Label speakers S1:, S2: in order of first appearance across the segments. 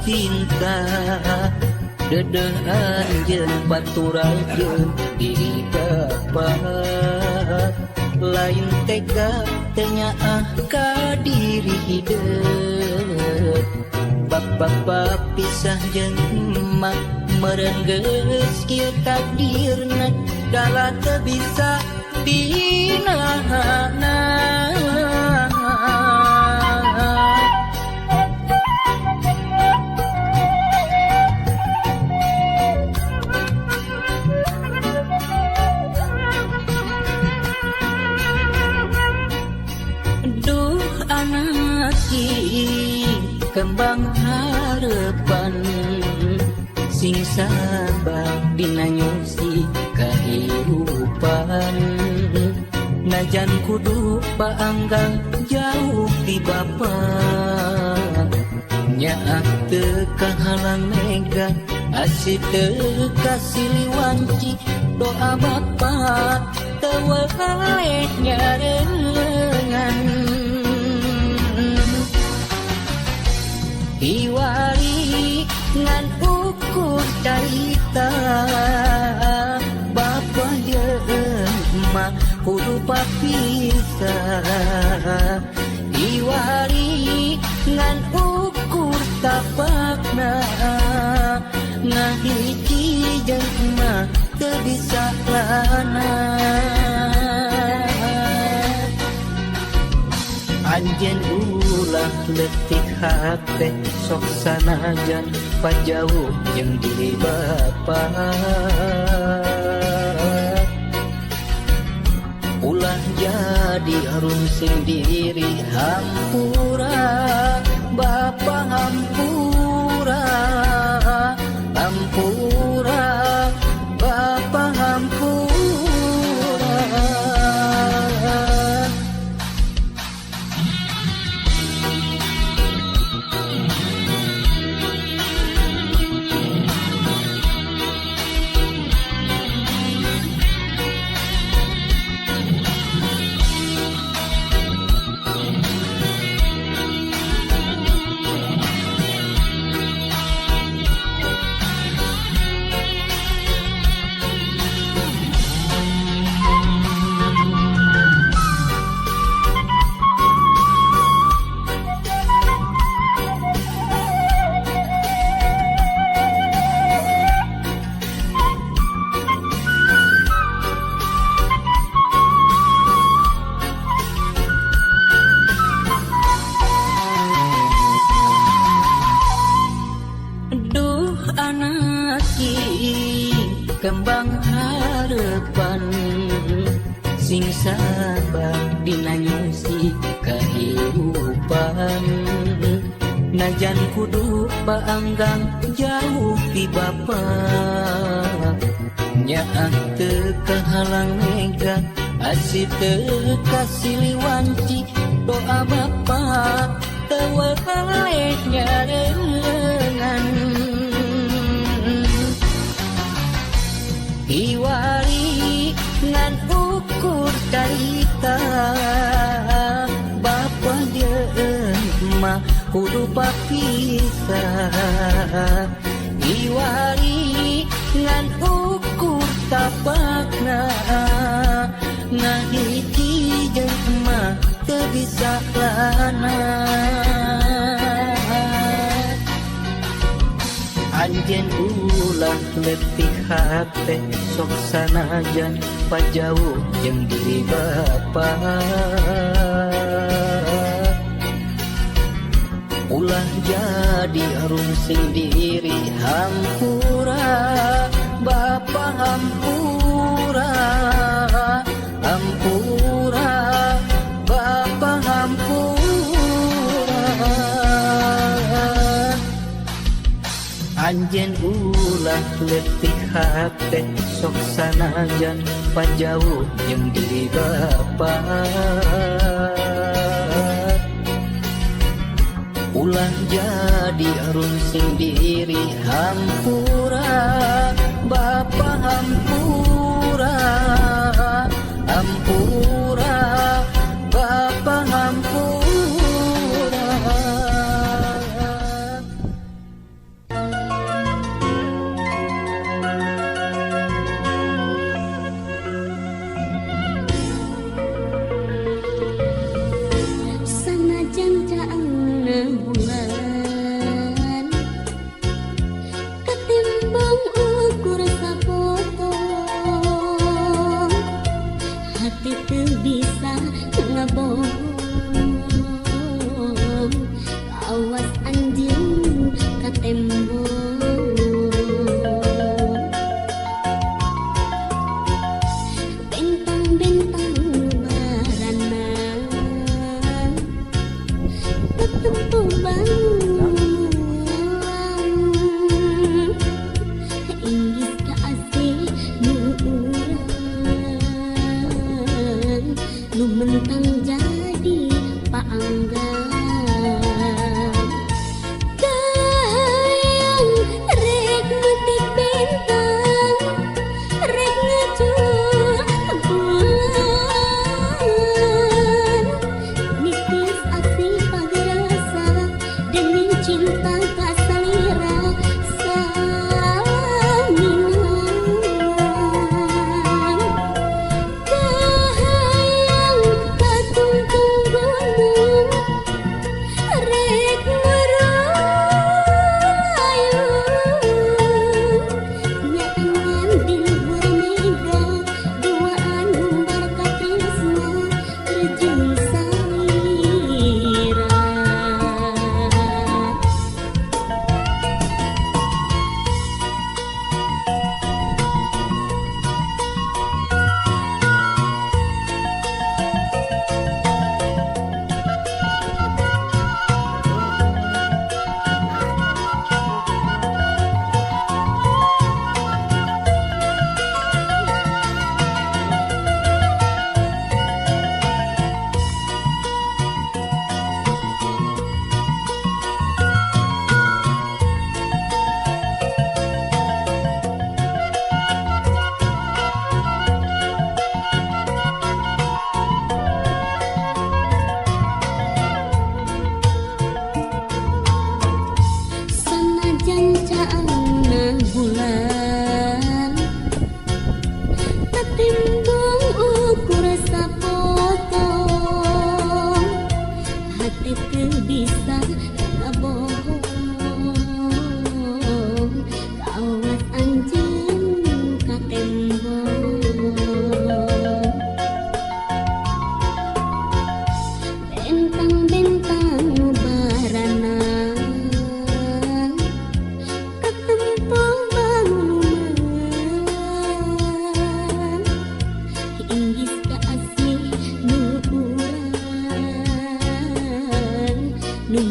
S1: cinta dedehan jeung baturakeun diri bapa lain tega tenyaah ka diri hideung bapa pisah jeung emak merenggeus kieu takdirna dala teu bisa dinahanna. Duh anak kembang harapan sing sabar dina nyusi kahirupan najan kudu paanggang jauh di bapa nyaah teu kahalang mega asih teu kasiliwanci doa bapa teu wae nyarengan iwali ngan ukur carita bapa jeung emak kudu papisah iwali ngan ukur tapakna ngahiji jeung emak teu bisa lana anjeun ulah leutik hate sok sanajan pajauh jeung diri bapa ulah jadi harum sing diri hampura bapa hampura hampura bapa hampura. Kembang harapan sing sabar dina nyusi kahirupan najan kudu paanggang jauh ti bapa nyaah teu kahalang mega asih teu kasiliwanci doa bapa teu wae nyarengan iwali ngan ukur carita bapa jeung emak kudu papisah iwali ngan ukur tapakna ngahiji jeung emak teu bisa lana anjeun ulah leutik hate sok sanajan pajauh jeung diri bapa ulah jadi harum sing diri hampura bapa hampura hampura bapa hampura anjeun ulah leutik hate sok sanajan pajauh jeung diri bapa ulah jadi harum sing diri hampura bapa hampura hampura bapa hampura.
S2: 「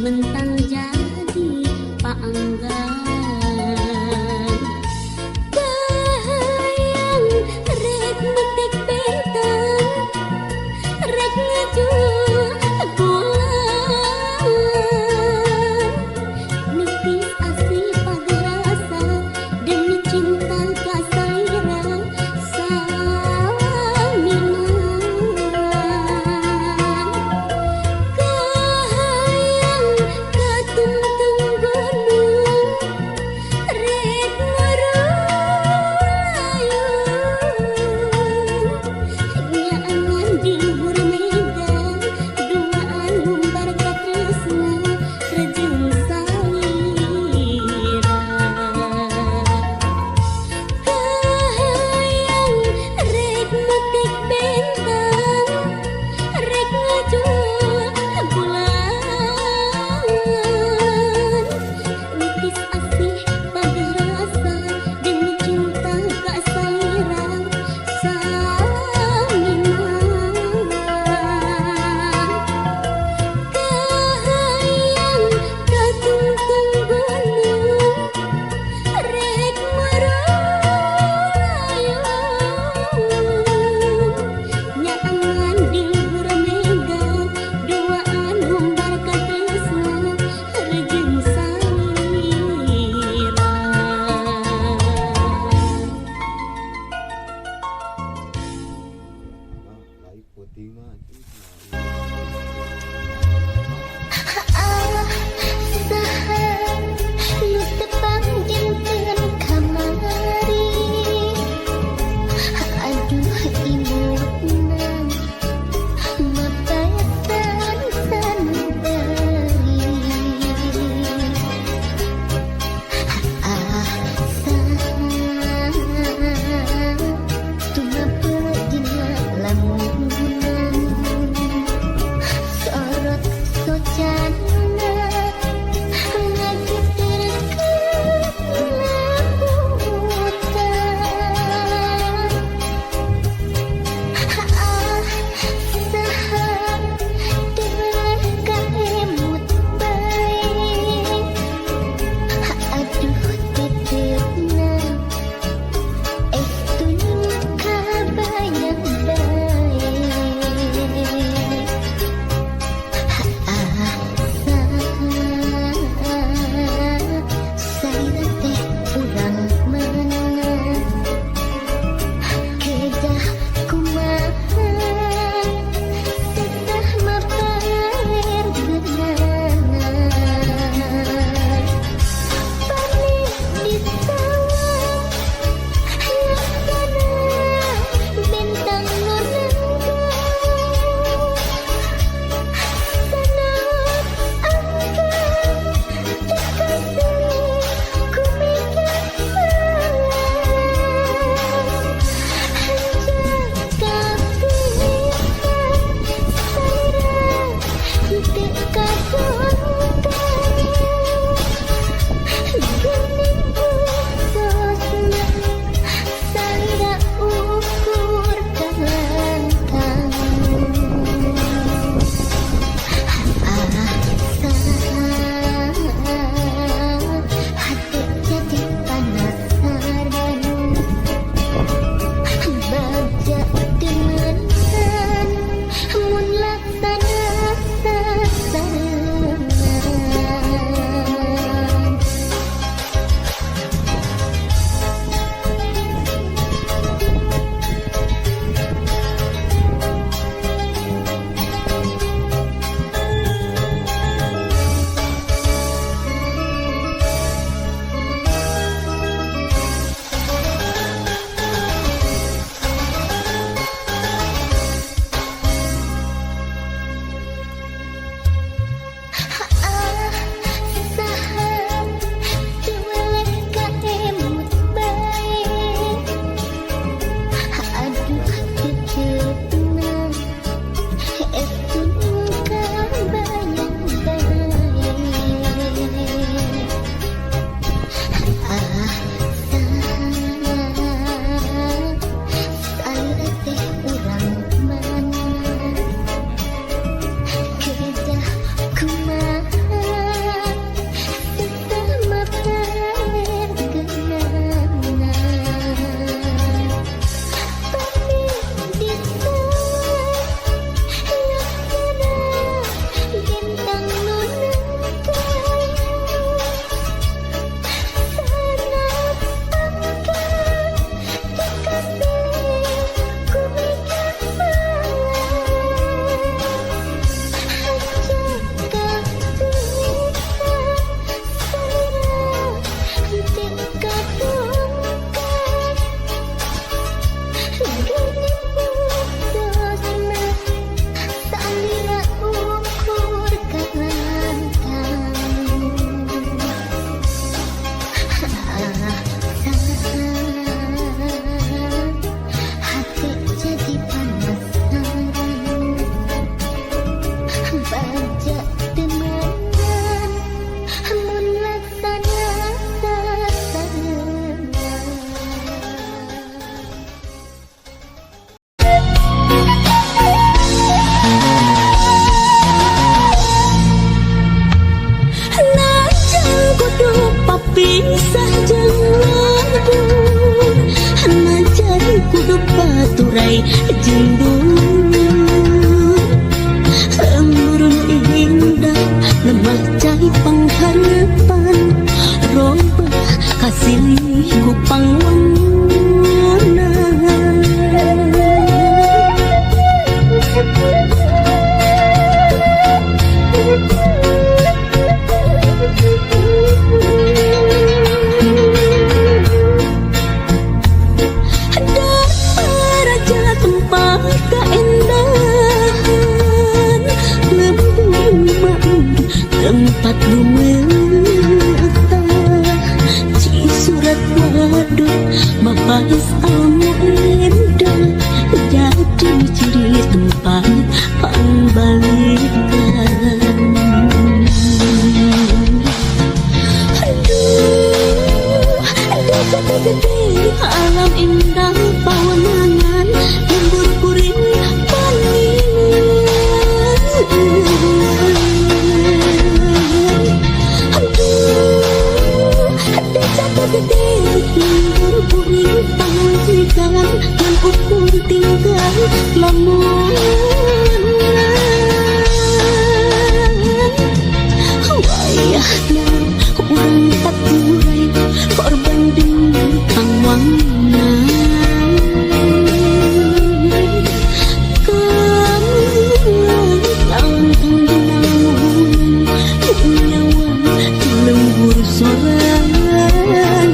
S2: Mentang jadi paanggan, bayang
S1: urai jendul embun indah lemah cai pengharapan roba kasihku pangwana tempat lumetah ci surat waduk mapais almu indah jadi ciri tempat pangbalikan aduh gede alam indah pawanangan lembur kuring gede lembur kuring panggilan yang ukur tinggal lamun wayahna urang paturai korban bintang wanna kamu nyawa di lembur sorangan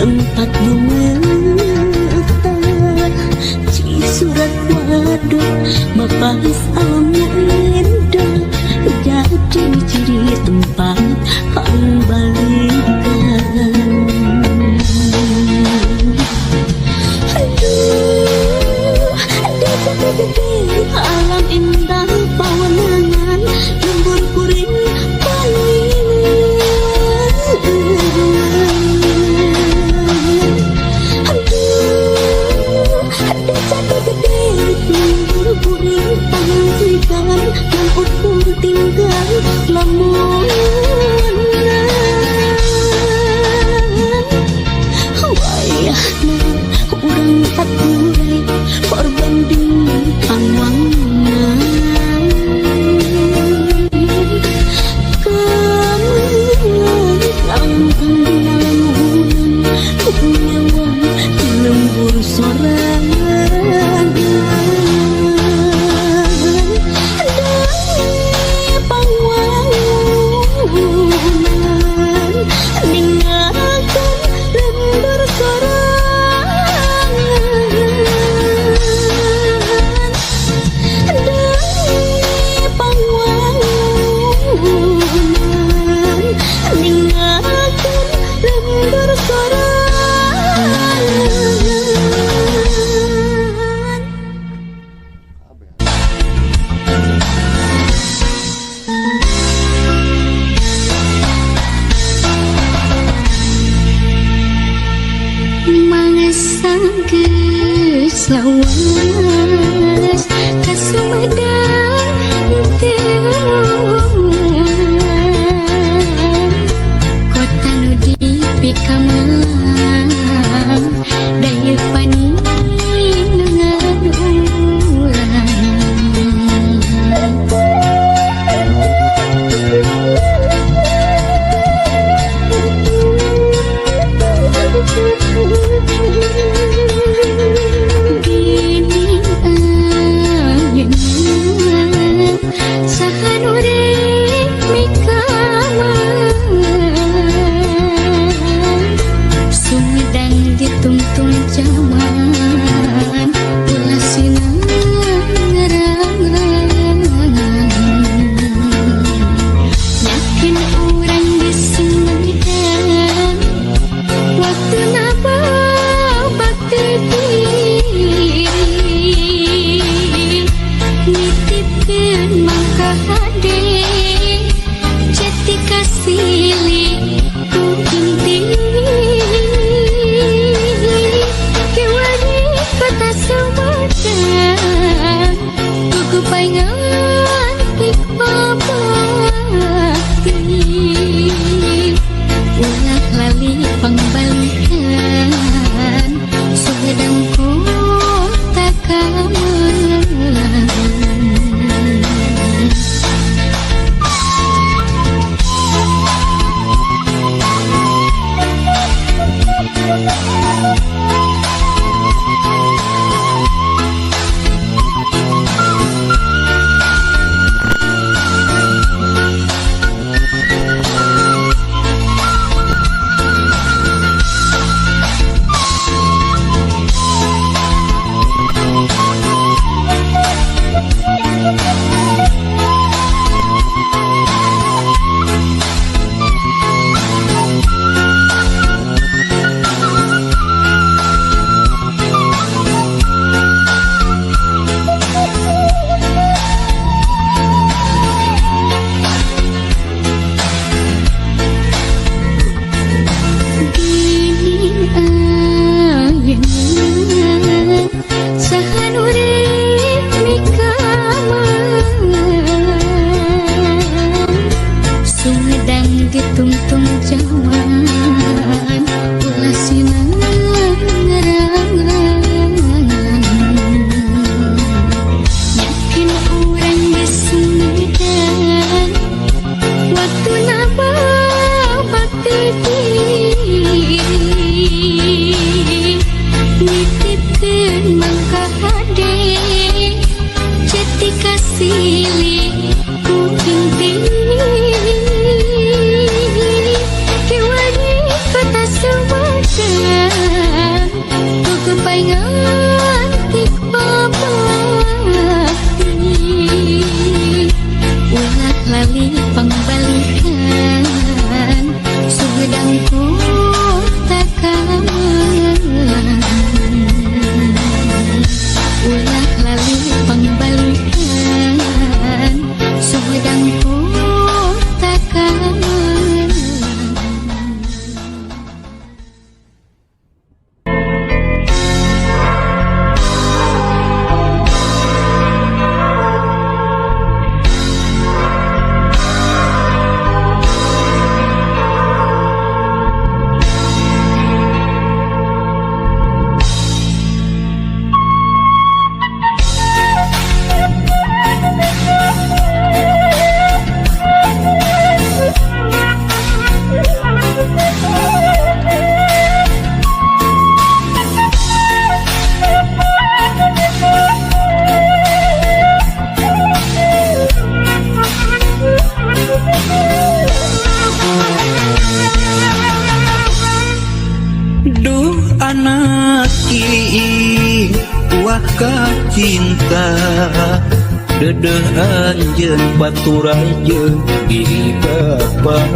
S1: tempat lumetah ci surat waduk mapais almu indah jadi ciri tempat pangbalikan aduh gede alam indah pawanangan lembur kuring kuring panggilan yang ukur tinggal lamun wayahna urang paturai korban bintang wanna kamu langkang dinamungan nyawa di lembur sorangan lawas kasumedang kota nu dipikaman daya paningan ulang
S2: Nitipkeun mangka hade jati kasili ku inti kewani kota Sumedang kuku paingan ikmabakti ulah lali pangbalikan Sumedang kota Kamelang. Tungtung jawan ulah sinang ngerangan yakin urang Sumedang waktu naba bakti diri nitipkeun mangka hade jati kasili ku inti kota Sumedang kuku paingan ikmabakti ulah lali pangbalikan Sumedang kota Kamelang ulah lali pangbalikan Sumedang kota Kamelang.
S3: Cinta dedeh anjeun baturan jeung diri bapak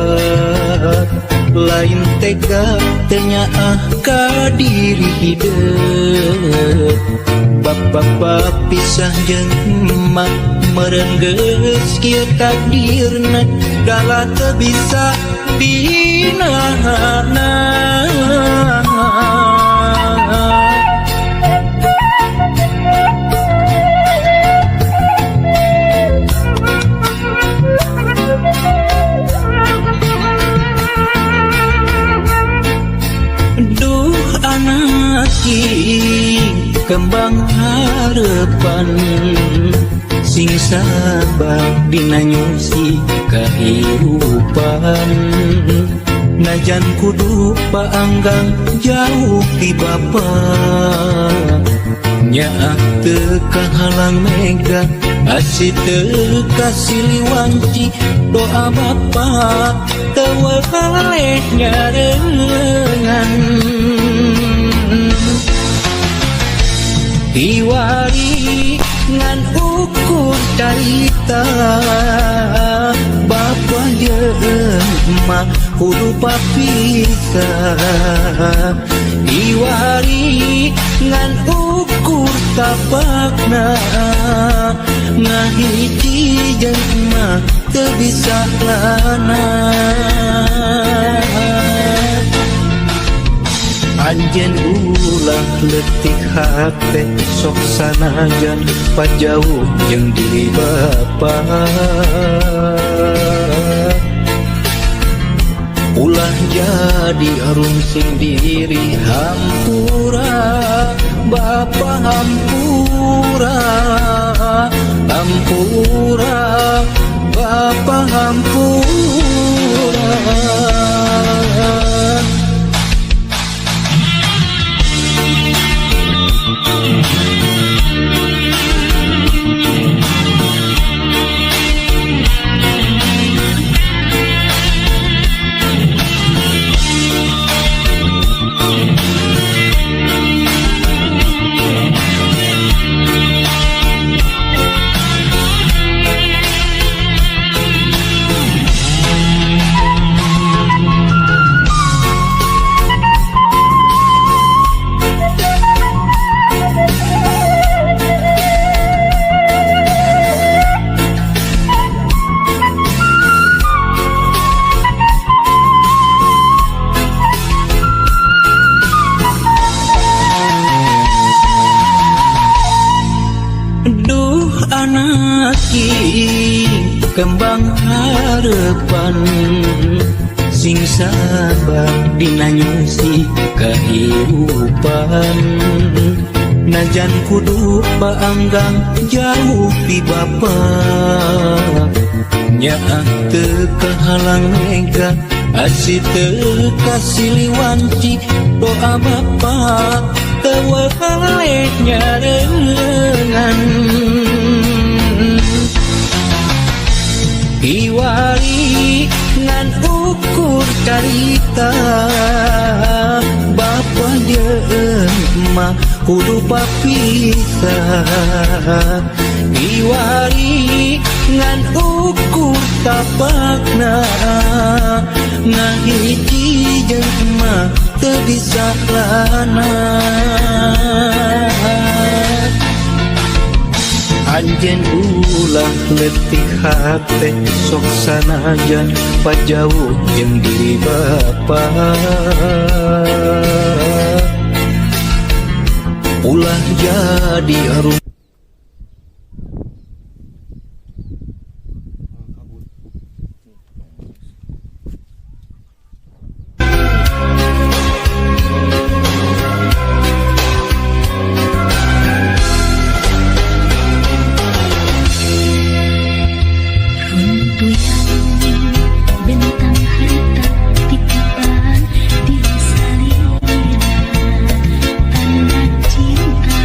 S3: lain tega tenyaah ka diri hideung bapak pisah jeung emak meureun geus kieu takdirna dala teu bisa dinahanna. Kembang harapan sing sabar dina nyusi kahirupan najan kudu paanggang jauh ti bapa nyaah teu kahalang mega asih teu kasiliwanci doa bapa teu waleh nyareungan Iwari ngan ukur carita Bapa jeung emak kudu papisah Iwari ngan ukur tapakna ngahiji jelema teu bisa lana. Anjeun ulah leutik hate sok sanajan pajauh jeung diri bapa. Ulah jadi arungsing diri hampura bapa hampura, hampura bapa hampura. Duh anak kembang harapan sing sabar dina nyusi kehidupan. Najan kudu paanggang jauh ti bapa, nyaah teu kahalang mega asih teu kasiliwanci doa bapa teu wae nyarengan. Iwali ngan ukur carita bapa jeung emak kudu papisah. Iwali ngan ukur tapakna ngahiji jeung emak teu bisa lana. Anjeun ulah leutik hate sok sanajan pajauh jeung diri bapa. Ulah jadi arum
S2: bentang harta titipan di salinan tanda cinta.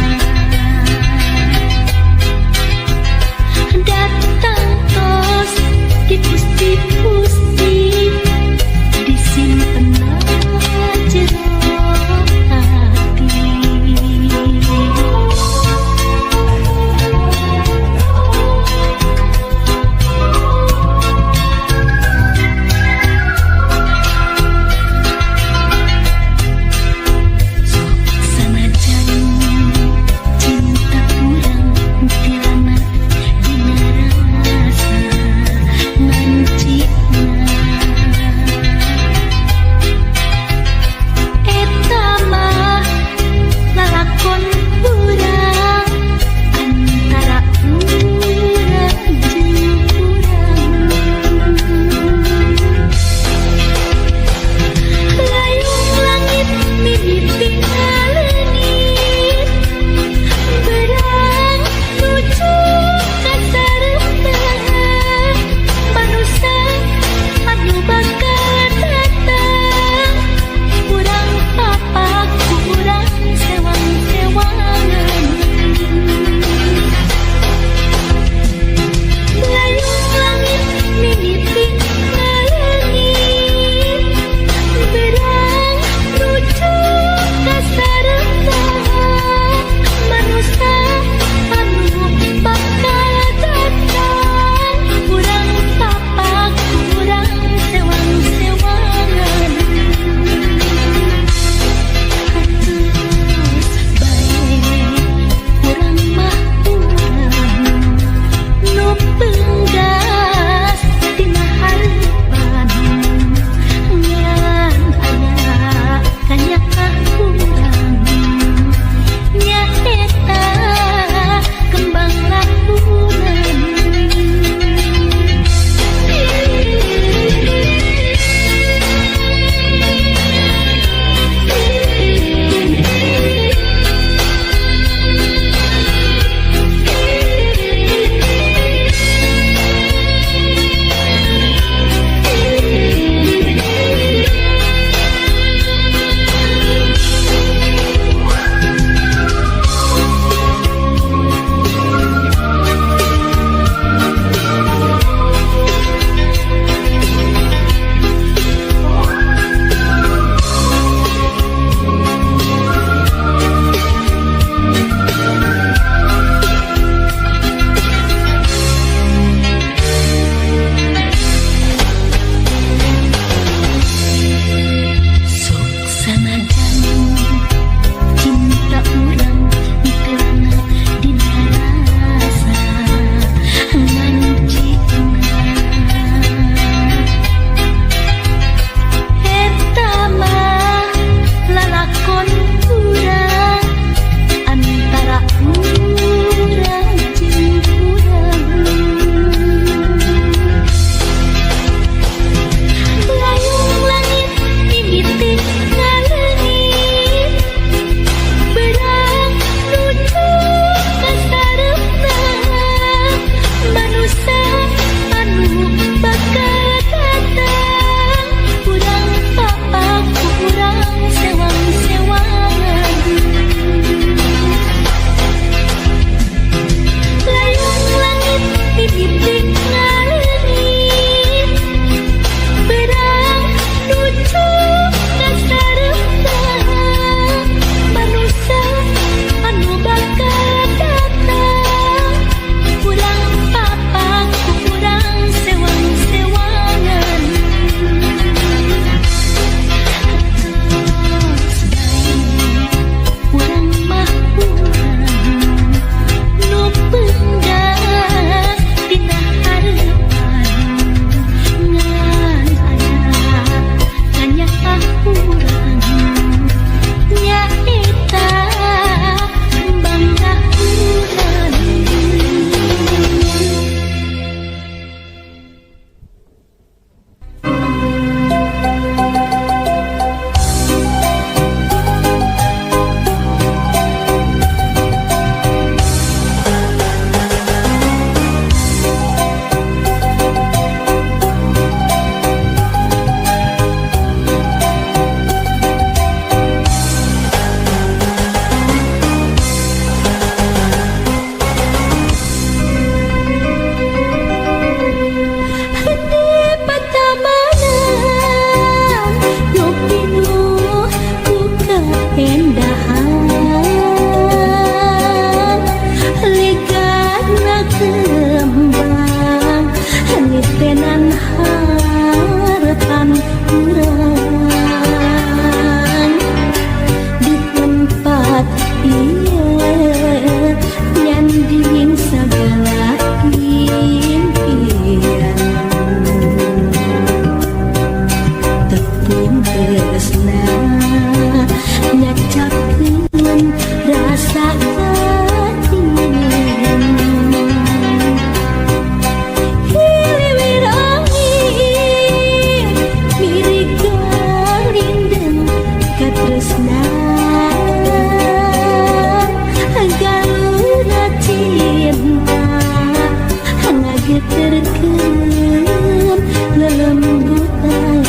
S2: geterkeun lelembutan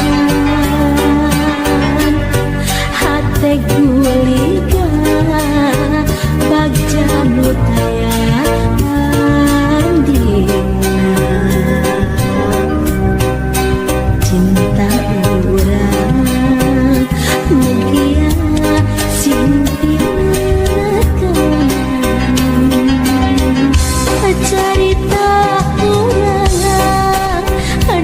S2: hate guliga bagja nu taya andina cinta urang mugia simpinakan carita urang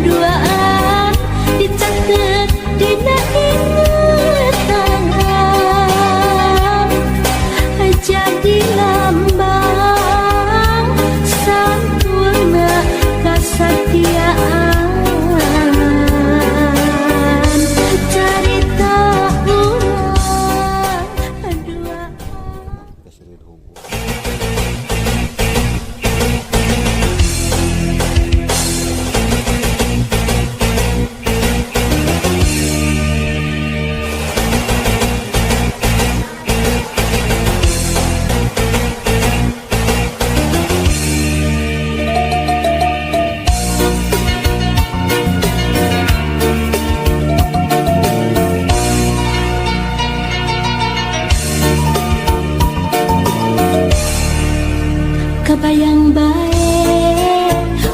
S2: duaan dicatet dina ingatan jadi lambang sampurna kesetiaan carita urang duaan. Kabayang bae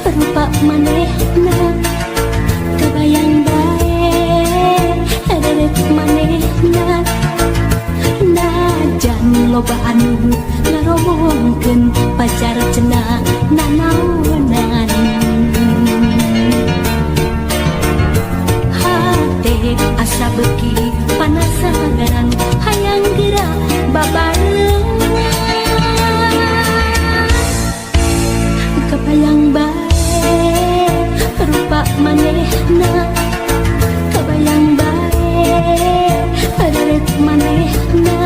S2: rupa manehna kabayang bae derek manehna najan loba anu ngaromongkeun pacar cenah nanaonan hate asa beuki panasagaran hayang geura babareung kabayang bae rupa manehna kabayang bae derek manehna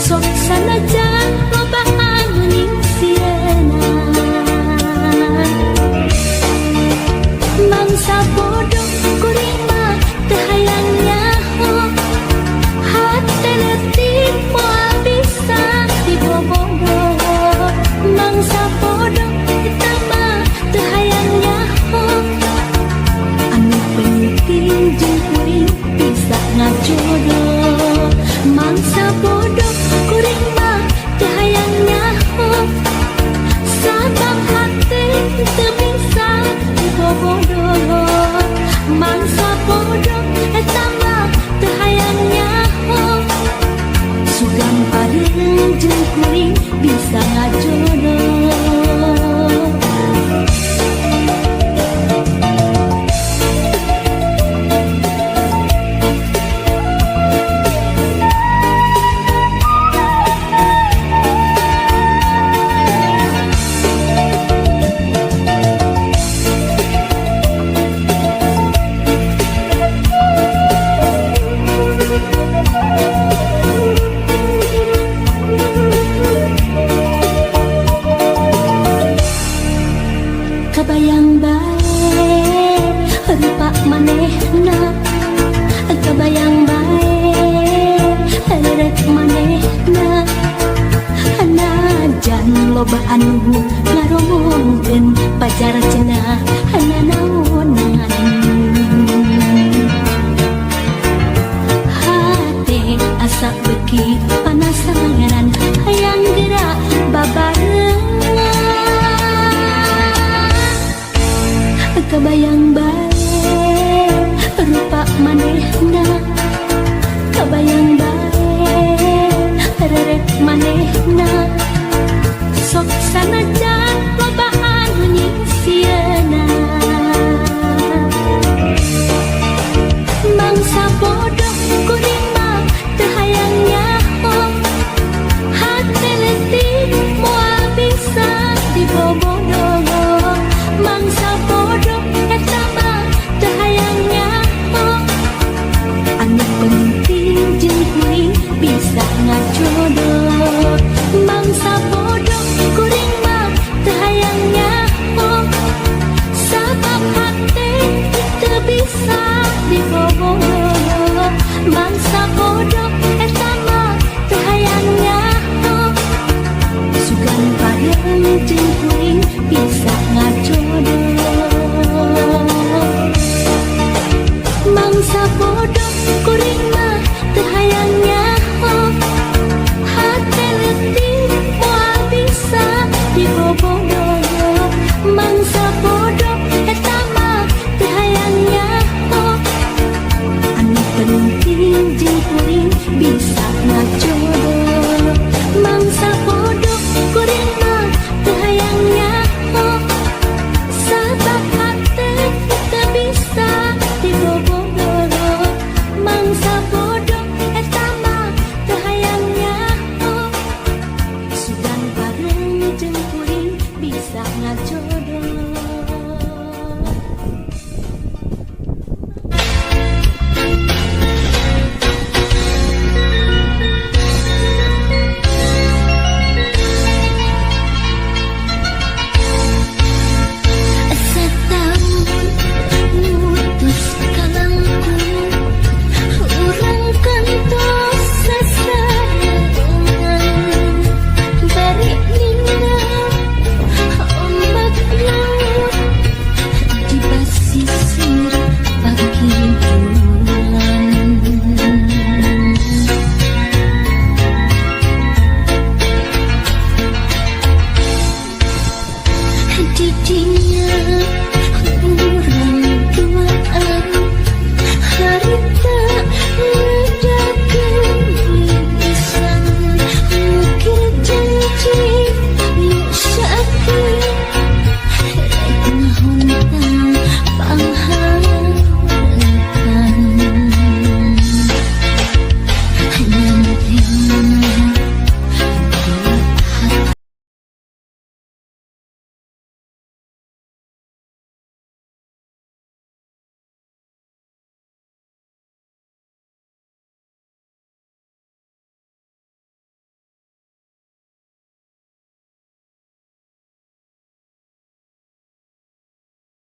S2: sok sanajan loba anu ningsieuna mangsa bodoh kuring mah teu hayang nyaho hate leutik moal bisa dibobogoh mangsa bodoh kita mah teu hayang nyaho anu penting jeung kuring bisa ngajodoh mangsa bodoh kuring mah teu hayang nyaho sabab hate teu bisa dibobogoh mangsa bodoh eta mah teu hayang nyaho sugan pareung jeung kuring bisa ngajodoh. Kabayang bae rupa manehna kabayang bae derek manehna najan loba anu ngaromongkeun pacar cenah nanaonan hate asa beuki panasagaran hayang geura babareung kabayang bae rupa manehna kabayang bae derek manehna sok sanajan loba anu ningsieuna mangsa bodoh kuring mah teu hayang nyaho hate leutik moal bisa dibobogoh mangsa bodoh eta mah teu hayang nyaho jodoh